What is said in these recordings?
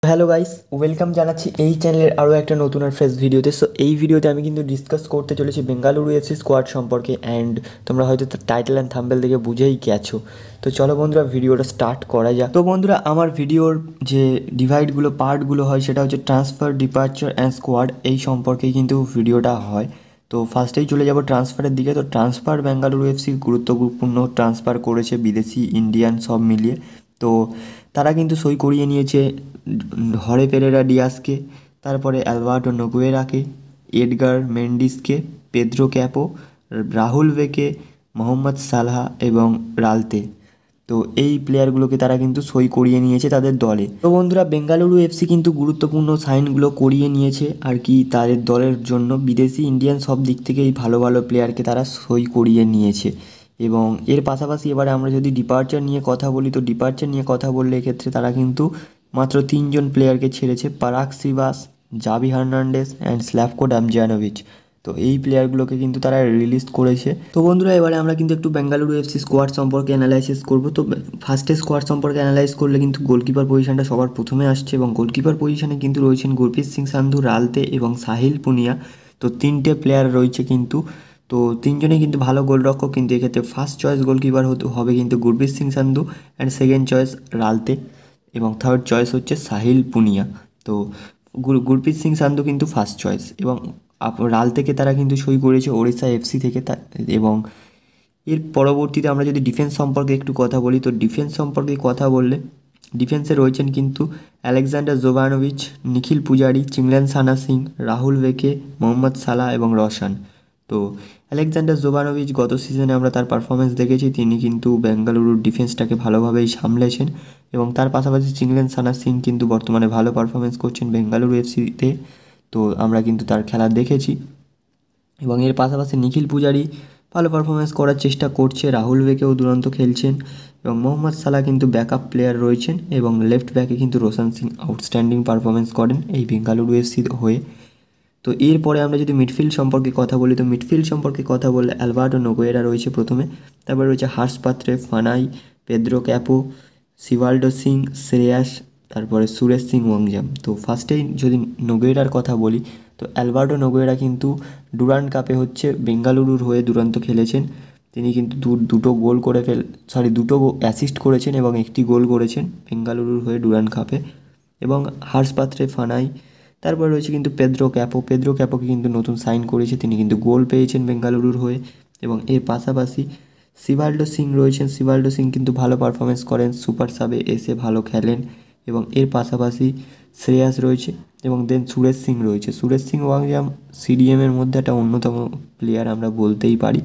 Hello guys, welcome জানাচ্ছি এই চ্যানেলের আরও একটা নতুন আর ফ্রেশ ভিডিওতে। সো এই ভিডিওতে আমি কিন্তু ডিসকাস করতে চলেছি বেঙ্গালুরু এফসি স্কোয়াড সম্পর্কে। অ্যান্ড তোমরা হয়তো টাইটেল অ্যান্ড থাম্বনেল দেখে বুঝেই গেছো। তো চলো বন্ধুরা, ভিডিওটা স্টার্ট করা যাক। তো বন্ধুরা, আমার ভিডিওর যে ডিভাইডগুলো পার্টগুলো হয় সেটা হচ্ছে ট্রান্সফার, ডিপার্চার অ্যান্ড স্কোয়াড, এই সম্পর্কেই কিন্তু ভিডিওটা হয়। তো ফার্স্টেই চলে যাব ট্রান্সফারের দিকে। তো ট্রান্সফার বেঙ্গালুরু এফসি গুরুত্বপূর্ণ ট্রান্সফার করেছে, বিদেশি ইন্ডিয়ান সব মিলিয়ে। তো তারা কিন্তু সই করিয়ে নিয়েছে হরে পেরেরা ডিয়াসকে, তারপরে অ্যালবার্টো নোগুয়েরাকে, এডগার মেন্ডিসকে, Pedro Capo, Rahul Bheke, Mohamed Salah এবং রালতে। তো এই প্লেয়ারগুলোকে তারা কিন্তু সই করিয়ে নিয়েছে তাদের দলে। তো বন্ধুরা, বেঙ্গালুরু এফসি কিন্তু গুরুত্বপূর্ণ সাইনগুলো করিয়ে নিয়েছে আর কি তাদের দলের জন্য। বিদেশি ইন্ডিয়ান সব দিক থেকেই ভালো ভালো প্লেয়ারকে তারা সই করিয়ে নিয়েছে। এবং এর পাশাপাশি এবারে আমরা যদি ডিপার্চার নিয়ে কথা বলি, তো ডিপার্চার নিয়ে কথা বললে এক্ষেত্রে তারা কিন্তু মাত্র 3জন প্লেয়ারকে ছেড়েছে: পারাগ সিভাস, জাভি হার্নান্ডেস অ্যান্ড স্ল্যাভকো ডামজানোভিচ। তো এই প্লেয়ারগুলোকে কিন্তু তারা রিলিজ করেছে। তো বন্ধুরা, এবারে আমরা কিন্তু একটু বেঙ্গালুরু এফসি স্কোয়াড সম্পর্কে অ্যানালাইসিস করবো। তো ফার্স্টে স্কোয়াড সম্পর্কে অ্যানালাইজ করলে কিন্তু গোলকিপার পজিশনটা সবার প্রথমে আসছে, এবং গোলকিপার পজিশনে কিন্তু রয়েছেন গুরপ্রীত সিং সান্ধু, রালতে এবং সাহিল পুনিয়া। তো 3টে প্লেয়ার রয়েছে কিন্তু। তো 3জনেই কিন্তু ভালো গোলরক্ষক, কিন্তু এক্ষেত্রে ফার্স্ট চয়েস গোলকিপার হবে কিন্তু Gurpreet Singh Sandhu, and second choice Ralte, এবং থার্ড চয়েস হচ্ছে সাহিল পুনিয়া। তো গুরপ্রীত সিং সান্ধু কিন্তু ফার্স্ট চয়েস, এবং রাল থেকে তারা কিন্তু সই করেছে ওড়িশা এফসি থেকে। এবং এর পরবর্তীতে আমরা যদি ডিফেন্স সম্পর্কে একটু কথা বলি, তো ডিফেন্স সম্পর্কে কথা বললে ডিফেন্সে রয়েছেন কিন্তু আলেকজান্ডার জোভানোভিচ, নিখিল পূজারি, চিংলেন সানা সিং, রাহুল বেকে, মোহাম্মদ সালাহ এবং রশান। তো আলেকজান্ডার জোভানোভিচ গত সিজনে আমরা তার পারফরমেন্স দেখেছি, তিনি কিন্তু বেঙ্গালুরুর ডিফেন্সটাকে ভালোভাবেই সামলেছেন। এবং তার পাশাপাশি চিংলেন সানা সিং কিন্তু বর্তমানে ভালো পারফরমেন্স করছেন বেঙ্গালুরু এফসিতে। তো আমরা কিন্তু তার খেলা দেখেছি। এবং এর পাশাপাশি নিখিল পূজারি ভালো পারফরমেন্স করার চেষ্টা করছে, রাহুল বেকেও দুরন্ত খেলছেন, এবং মোহাম্মদ সালাহ কিন্তু ব্যাকআপ প্লেয়ার রয়েছেন। এবং লেফট ব্যাকে কিন্তু রোশন সিং আউটস্ট্যান্ডিং পারফরমেন্স করেন এই বেঙ্গালুরু এফসি হয়ে। তো এরপরে আমরা যদি মিডফিল্ড সম্পর্কে কথা বলি, তো মিডফিল্ড সম্পর্কে কথা বললে অ্যালবার্টো নোগুয়েরা রয়েছে প্রথমে, তারপরে রয়েছে হার্স পাত্রে, ফানাই, পেদ্রো ক্যাপো, শিবাল্ডো সিং, শ্রেয়াস, তারপরে সুরেশ সিং ওয়াংজাম। তো ফার্স্টেই যদি নোগুয়েরার কথা বলি, তো অ্যালবার্টো নোগুয়েরা কিন্তু ডুরান্ড কাপে হচ্ছে বেঙ্গালুরুর হয়ে দুরন্ত খেলেছেন। তিনি কিন্তু দুটো গোল করে দুটো অ্যাসিস্ট করেছেন এবং একটি গোল করেছেন বেঙ্গালুরুর হয়ে ডুরান্ড কাপে। এবং হার্স পাত্রে, ফানাই, তারপর রয়েছে কিন্তু পেদ্রো ক্যাপোকে কিন্তু নতুন সাইন করেছে, তিনি কিন্তু গোল পেয়েছেন বেঙ্গালুরুর হয়ে। এবং এর পাশাপাশি শিবাল্ডো সিং রয়েছেন, শিবাল্ডো সিং কিন্তু ভালো পারফরমেন্স করেন, সুপার সাবে এসে ভালো খেলেন। এবং এর পাশাপাশি শ্রেয়াস রয়েছে, এবং দেন সুরেশ সিং রয়েছে। সুরেশ সিং ওয়াংজাম সিডিএমের মধ্যে একটা অন্যতম প্লেয়ার আমরা বলতেই পারি।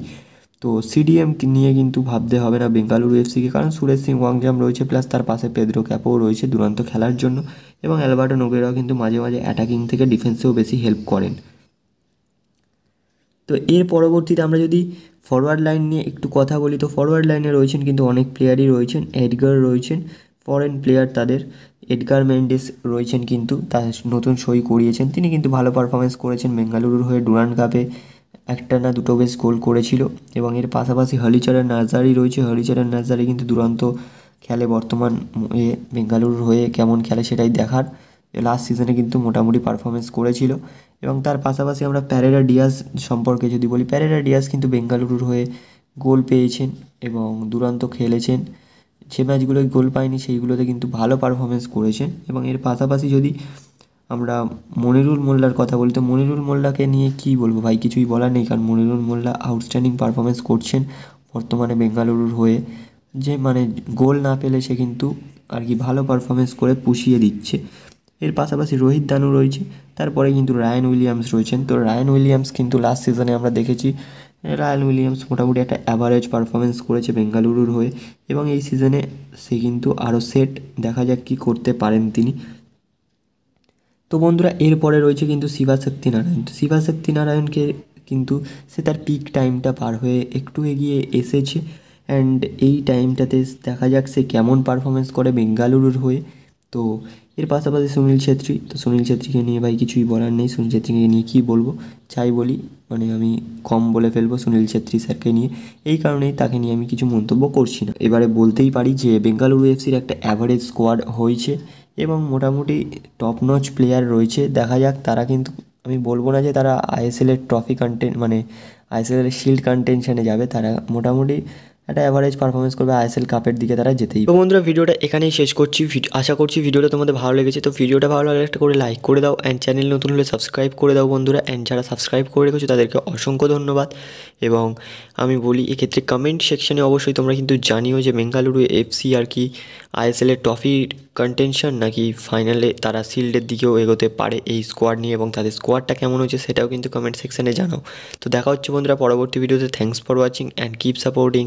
তো সিডিএম নিয়ে কিন্তু ভাবতে হবে না বেঙ্গালুরু এফসিকে, কারণ সুরেশ সিং ওয়াংজাম রয়েছে, প্লাস তার পাশে পেদ্রো ক্যাপোও রয়েছে দুরন্ত খেলার জন্য। এবং অ্যালবার্টো নোগুয়েরাও কিন্তু মাঝে মাঝে অ্যাটাকিং থেকে ডিফেন্সেও বেশি হেল্প করেন। তো এর পরবর্তীতে আমরা যদি ফরওয়ার্ড লাইন নিয়ে একটু কথা বলি, তো ফরওয়ার্ড লাইনে রয়েছেন কিন্তু অনেক প্লেয়ারই রয়েছেন। এডগার রয়েছেন, ফরেন প্লেয়ার তাদের। এডগার মেন্ডিস রয়েছেন, কিন্তু তার নতুন সই করিয়েছেন, তিনি কিন্তু ভালো পারফরমেন্স করেছেন বেঙ্গালুরুর হয়ে ডুরান্ড কাপে, একটা না দুটো বেশ গোল করেছিল। এবং এর পাশাপাশি হলিচরণ নার্জারি রয়েছে, হলিচরণ নার্জারি কিন্তু দুরন্ত খেলে বর্তমান বেঙ্গালুরুর হয়ে। কেমন খেলে সেটাই দেখার, লাস্ট সিজনে কিন্তু মোটামুটি পারফরমেন্স করেছিল। এবং তার পাশাপাশি আমরা প্যারেরা ডিয়াস সম্পর্কে যদি বলি, প্যারেরা ডিয়াস কিন্তু বেঙ্গালুরুর হয়ে গোল পেয়েছেন এবং দুরন্ত খেলেছেন। যে ম্যাচগুলোয় গোল পায়নি সেইগুলোতে কিন্তু ভালো পারফরমেন্স করেছেন। এবং এর পাশাপাশি যদি আমরা মনিরুল মোল্লার কথা বলি, তো মনিরুল মোল্লাকে নিয়ে কী বলবো ভাই, কিছুই বলার নেই, কারণ মনিরুল মোল্লা আউটস্ট্যান্ডিং পারফরমেন্স করছেন বর্তমানে বেঙ্গালুরুর হয়ে। যে গোল না পেলে সে কিন্তু আর কি ভালো পারফরমেন্স করে পুষিয়ে দিচ্ছে। এর পাশাপাশি রোহিত দানু রয়েছে, তারপরে কিন্তু রায়ান উইলিয়ামস রয়েছেন। তো রায়ান উইলিয়ামস কিন্তু লাস্ট সিজনে আমরা দেখেছি রায়ান উইলিয়ামস মোটামুটি একটা অ্যাভারেজ পারফরমেন্স করেছে বেঙ্গালুরুর হয়ে, এবং এই সিজনে সে কিন্তু আরও সেট, দেখা যাক কী করতে পারেন তিনি। তো বন্ধুরা, এরপরে রয়েছে কিন্তু শিবাশক্তি নারায়ণ। তো শিবাশক্তি নারায়ণকে কিন্তু সে তার পিক টাইমটা পার হয়ে একটু এগিয়ে এসেছে, অ্যান্ড এই টাইমটাতে দেখা যাক সে কেমন পারফরমেন্স করে বেঙ্গালুরুর হয়ে। তো এর পাশাপাশি সুনীল ছেত্রী, তো সুনীল ছেত্রীকে নিয়ে ভাই কিছুই বলার নেই, সুনীল ছেত্রীকে নিয়ে কী বলবো, চাই বলি আমি কম বলে ফেলবো সুনীল ছেত্রী স্যারকে নিয়ে, এই কারণেই তাকে নিয়ে আমি কিছু মন্তব্য করছি না। এবারে বলতেই পারি যে বেঙ্গালুরু এফসির একটা অ্যাভারেজ স্কোয়াড হয়েছে, এবং মোটামুটি টপ নচ প্লেয়ার রয়েছে। দেখা যাক, তারা কিন্তু আমি বলবো না যে তারা আইএসএলের ট্রফি কন্টেন্ট মানে আইএসএলের শিল্ড কন্টেনশনে যাবে, তারা মোটামুটি একটা অ্যাভারেজ পারফরমেন্স করবে, আইএসএল কাপের দিকে তারা যেতেই। তো বন্ধুরা, ভিডিওটা এখানেই শেষ করছি। আশা করছি ভিডিওটা তোমাদের ভালো লেগেছে। তো ভিডিওটা ভালো লাগলে একটা করে লাইক করে দাও, অ্যান্ড চ্যানেল নতুন হলে সাবস্ক্রাইব করে দাও বন্ধুরা। অ্যান্ড যারা সাবস্ক্রাইব করে রেখেছো তাদেরকে অসংখ্য ধন্যবাদ। এবং আমি বলি এক্ষেত্রে কমেন্ট সেকশনে অবশ্যই তোমরা কিন্তু জানিও যে বেঙ্গালুরু এফসি আর কি আইএসএলের ট্রফির কন্টেনশন নাকি ফাইনালে তারা শিল্ডের দিকেও এগোতে পারে এই স্কোয়াড নিয়ে, এবং তাদের স্কোয়াডটা কেমন হচ্ছে সেটাও কিন্তু কমেন্ট সেকশনে জানাও। তো দেখা হচ্ছে বন্ধুরা পরবর্তী ভিডিওতে। Thanks for watching and keep supporting.